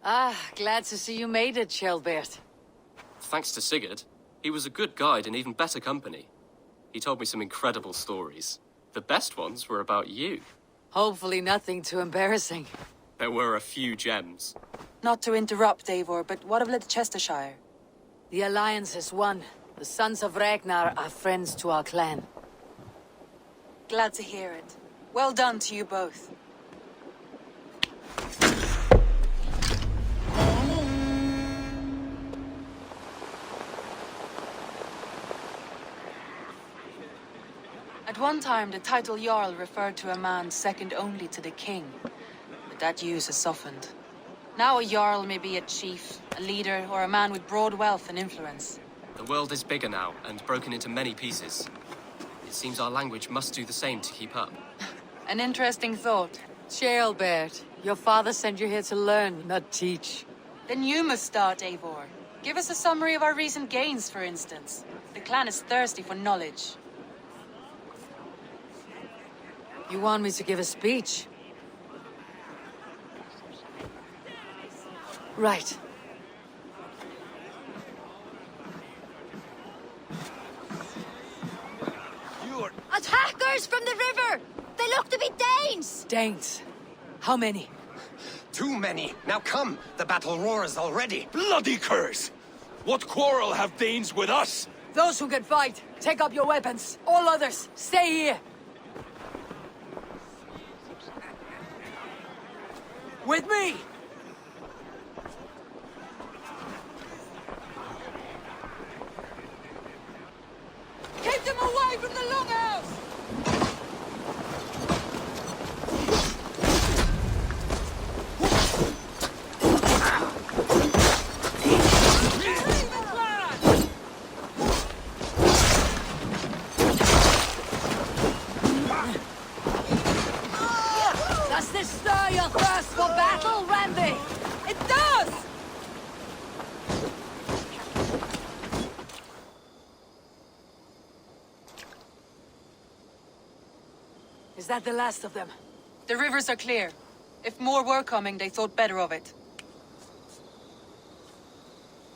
Ah, glad to see you made it, Ceolburt. Thanks to Sigurd. He was a good guide and even better company. He told me some incredible stories. The best ones were about you. Hopefully nothing too embarrassing. There were a few gems. Not to interrupt, Eivor, but what of Leicestershire? The Alliance has won. The Sons of Ragnar are friends to our clan. Glad to hear it. Well done to you both. At one time, the title Jarl referred to a man second only to the king. But that use has softened. Now a Jarl may be a chief, a leader, or a man with broad wealth and influence. The world is bigger now, and broken into many pieces. It seems our language must do the same to keep up. An interesting thought. Ceolburt, your father sent you here to learn, not teach. Then you must start, Eivor. Give us a summary of our recent gains, for instance. The clan is thirsty for knowledge. You want me to give a speech? Right. Attackers from the river! They look to be Danes! Danes. How many? Too many. Now come, the battle roars already. Bloody curse! What quarrel have Danes with us? Those who can fight, take up your weapons. All others, stay here. With me! Keep them away from the longhouse! Does this stir your thirst for battle, Randvi? It does! Is that the last of them? The rivers are clear. If more were coming, they thought better of it.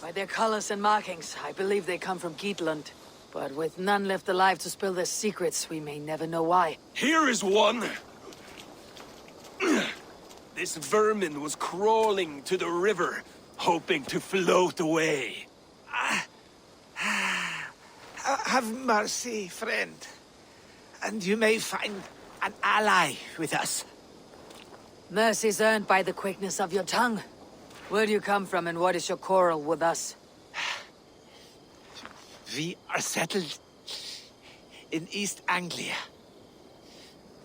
By their colors and markings, I believe they come from Geatland. But with none left alive to spill their secrets, we may never know why. Here is one! This vermin was crawling to the river, hoping to float away. Have mercy, friend. And you may find an ally with us. Mercy's earned by the quickness of your tongue. Where do you come from and what is your quarrel with us? We are settled in East Anglia.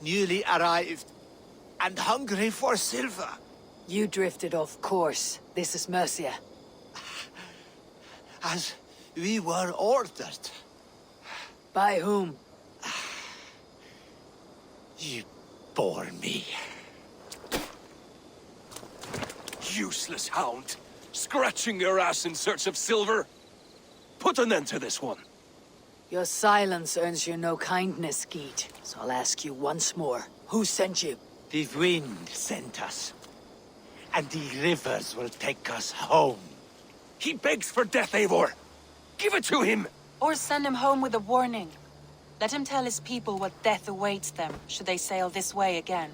Newly arrived and hungry for silver. You drifted off course. This is Mercia. As we were ordered. By whom? You bore me. Useless hound! Scratching your ass in search of silver! Put an end to this one! Your silence earns you no kindness, Geet. So I'll ask you once more. Who sent you? The wind sent us. And the rivers will take us home. He begs for death, Eivor! Give it to him! Or send him home with a warning. Let him tell his people what death awaits them, should they sail this way again.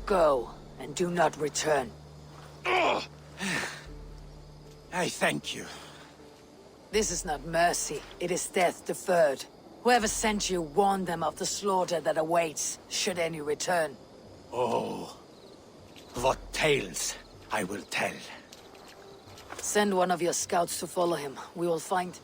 Go, and do not return. Ugh. I thank you. This is not mercy, it is death deferred. Whoever sent you warned them of the slaughter that awaits, should any return. Oh, what tales I will tell. Send one of your scouts to follow him. We will find...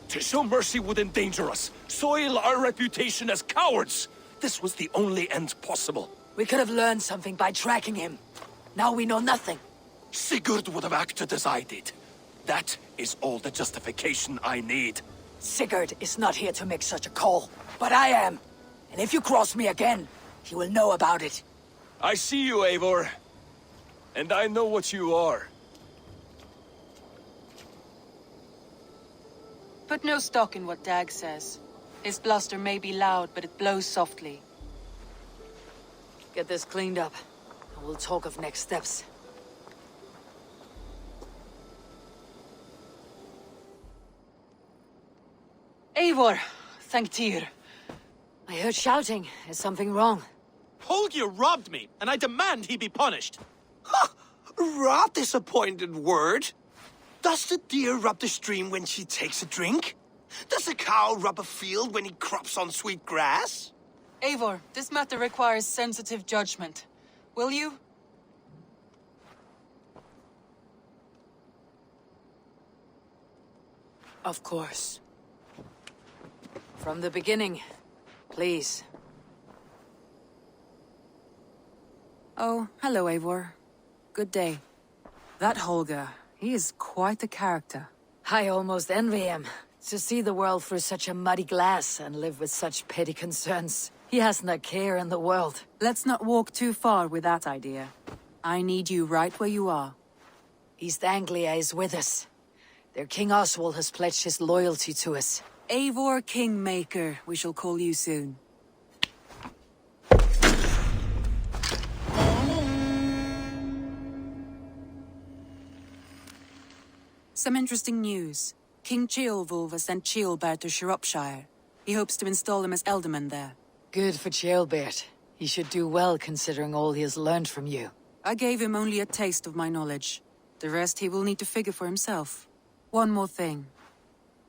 To show mercy would endanger us, soil our reputation as cowards. This was the only end possible. We could have learned something by tracking him. Now we know nothing. Sigurd would have acted as I did. That is all the justification I need. Sigurd is not here to make such a call, but I am. And if you cross me again, he will know about it. I see you, Eivor. And I know what you are. Put no stock in what Dag says. His bluster may be loud, but it blows softly. Get this cleaned up, and we'll talk of next steps. Eivor, thank Tyr. I heard shouting. Is something wrong? Holger robbed me, and I demand he be punished. Ha! Right disappointed word. Does the deer rub the stream when she takes a drink? Does a cow rub a field when he crops on sweet grass? Eivor, this matter requires sensitive judgment. Will you? Of course. From the beginning, please. Oh, hello, Eivor. Good day. That Holger, he is quite a character. I almost envy him. To see the world through such a muddy glass and live with such petty concerns. He hasn't a care in the world. Let's not walk too far with that idea. I need you right where you are. East Anglia is with us. Their King Oswald has pledged his loyalty to us. Eivor Kingmaker, we shall call you soon. Some interesting news. King Ceolburt has sent Ceolburt to Shropshire. He hopes to install him as Elderman there. Good for Ceolburt. He should do well considering all he has learned from you. I gave him only a taste of my knowledge. The rest he will need to figure for himself. One more thing.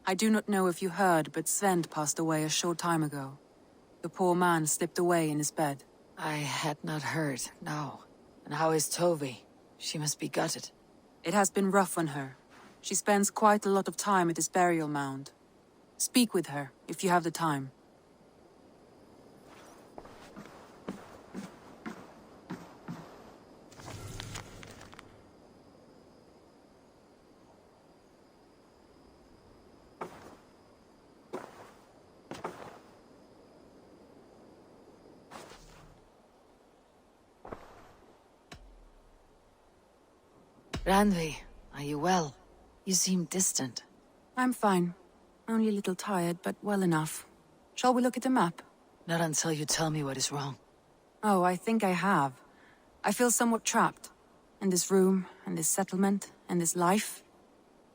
I do not know if you heard, but Sven passed away a short time ago. The poor man slipped away in his bed. I had not heard, no. And how is Tovi? She must be gutted. It has been rough on her. She spends quite a lot of time at his burial mound. Speak with her, if you have the time. Randvi, are you well? You seem distant. I'm fine. Only a little tired, but well enough. Shall we look at the map? Not until you tell me what is wrong. Oh, I think I have. I feel somewhat trapped. In this room, and this settlement, and this life.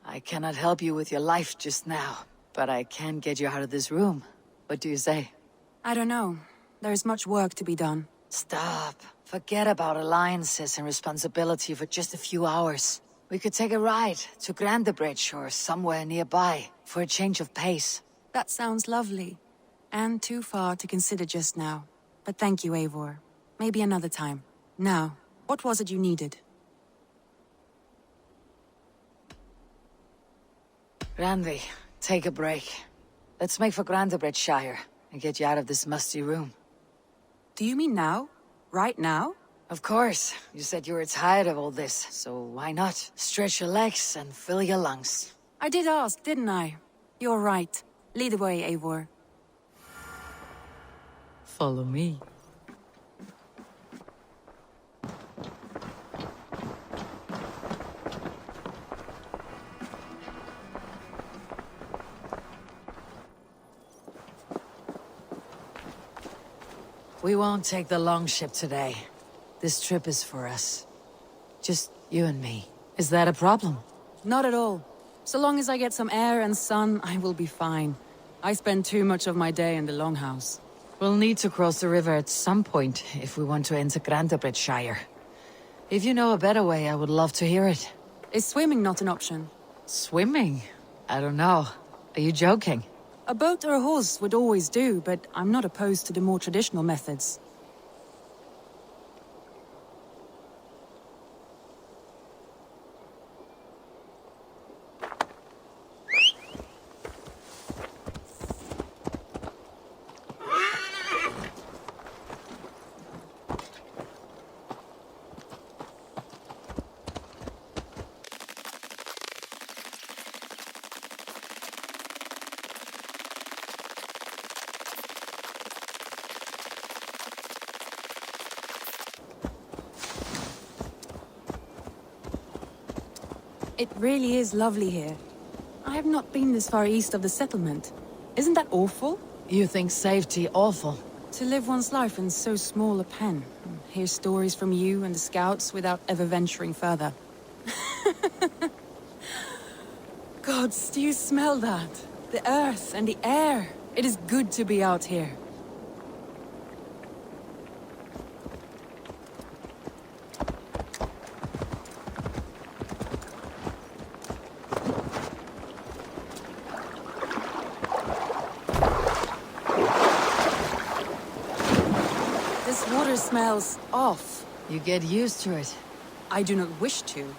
I cannot help you with your life just now, but I can get you out of this room. What do you say? I don't know. There is much work to be done. Stop. Forget about alliances and responsibility for just a few hours. We could take a ride to Grantebridge or somewhere nearby for a change of pace. That sounds lovely. And too far to consider just now. But thank you, Eivor. Maybe another time. Now, what was it you needed? Randvi, take a break. Let's make for Grantebridgeshire and get you out of this musty room. Do you mean now? Right now? Of course. You said you were tired of all this, so why not? Stretch your legs and fill your lungs. I did ask, didn't I? You're right. Lead the way, Eivor. Follow me. We won't take the long ship today. This trip is for us. Just you and me. Is that a problem? Not at all. So long as I get some air and sun, I will be fine. I spend too much of my day in the longhouse. We'll need to cross the river at some point if we want to enter Grantebridgeshire. If you know a better way, I would love to hear it. Is swimming not an option? Swimming? I don't know. Are you joking? A boat or a horse would always do, but I'm not opposed to the more traditional methods. It really is lovely here. I have not been this far east of the settlement. Isn't that awful? You think safety awful? To live one's life in so small a pen, and hear stories from you and the scouts without ever venturing further. Gods, do you smell that? The earth and the air. It is good to be out here. This water smells off. You get used to it. I do not wish to.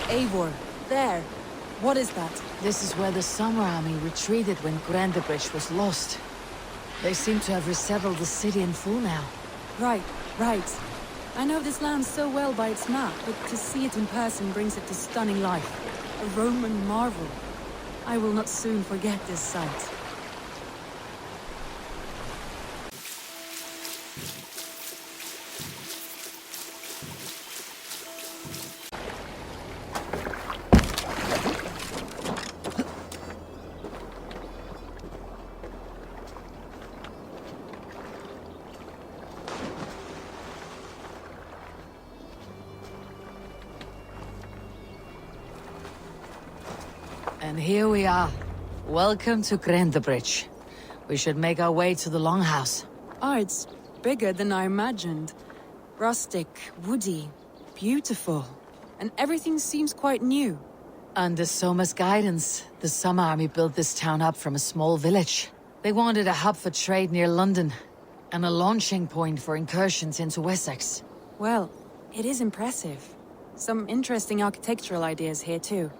Eivor, there. What is that? This is where the Summer Army retreated when Grantebridge was lost. They seem to have resettled the city in full now. Right. I know this land so well by its map, but to see it in person brings it to stunning life. A Roman marvel. I will not soon forget this sight. And here we are. Welcome to Grantebridge. We should make our way to the Longhouse. Oh, it's bigger than I imagined. Rustic, woody, beautiful. And everything seems quite new. Under Soma's guidance, the Summer Army built this town up from a small village. They wanted a hub for trade near London, and a launching point for incursions into Wessex. Well, it is impressive. Some interesting architectural ideas here too.